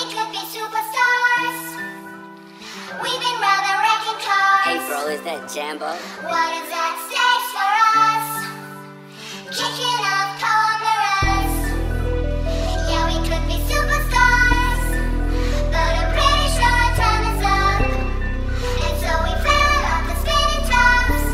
we could be superstars. We've been rather wrecking cars. Hey bro, is that Jambo? What is at stake for us? Kicking off cameras. Yeah, we could be superstars, but I'm pretty sure our time is up. And so we fell off the spinning tops.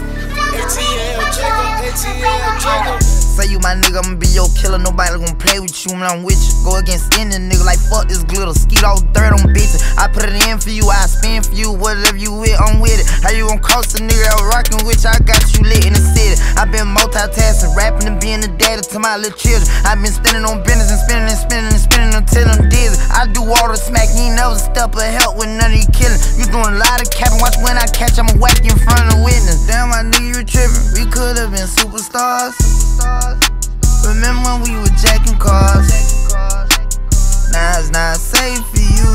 ATL Jacob. Say you my nigga, I'ma be your killer. Nobody gon' play with you when I'm with you. Go against any nigga like fuck this glitter. Skeet all dirt on bitches. I put it in for you, I spin for you. Whatever you with, I'm with it. How you gon' cross a nigga out rockin' with you? I got you lit in the city. I been multitasking, rapping and being the daddy to my little children. I been spinning on business and spinning and spinning and spinning until I'm dizzy. I do all the smack, you ain't never step or help with none of you killing. You doing a lot of capping, watch when I catch, I'ma whack you in front of the witness. Damn, my nigga, you trippin'. We could've been superstars. Remember when we were jacking cars? Now it's not safe for you.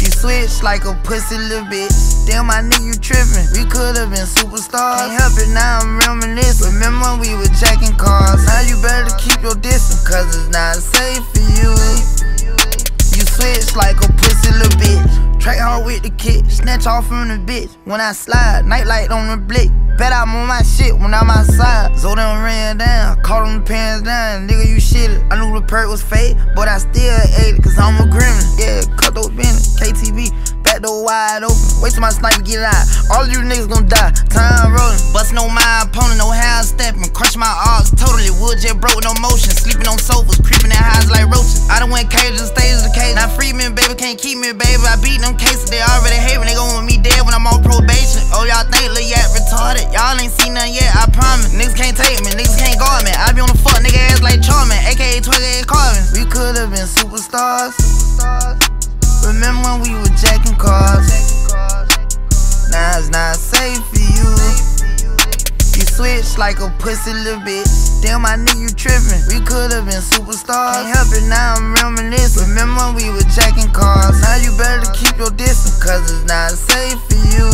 You switch like a pussy little bitch. Damn, my nigga, you trippin'. We could've been superstars. Can't help it, now I'm reminiscing. Remember when we were jacking cars? Now you better keep your distance, cause it's not safe for you. You switch like a pussy little bitch. Track hard with the kick, snatch off from the bitch. When I slide, nightlight on the blick. Bet I'm on my shit when I'm outside. So them ran down, caught them pants down. Nigga, you shitted. I knew the perk was fake, but I still ate it, cause I'm a gremlin. Yeah, cut those business, KTV, back door wide open. Wait till my sniper get out. All you niggas gon' die, time rolling. Bustin' on my opponent, no how I'm stepping. Crush my arms, totally wood jet broke, no motion. Sleeping on sofas, creeping in highs like roaches. I done went cages, stages of cage. Now free me, baby, can't keep me, baby. I beat them cases, they already hate me. They gon' want me dead when I'm on probation. Oh, y'all think Lil Yak retarded? Y'all ain't seen nothing yet, I promise. Niggas can't take me, niggas can't guard me. I be on the fuck nigga ass like Charmin, aka 28 Carvin. We could've been superstars. Remember when we were jacking cars? Now it's not safe for you. You switch like a pussy little bitch. Damn, my nigga, you trippin'. We could've been superstars. Can't help it, now I'm reminiscing. Remember when we were jacking cars? Now you better keep your distance, cause it's not safe for you.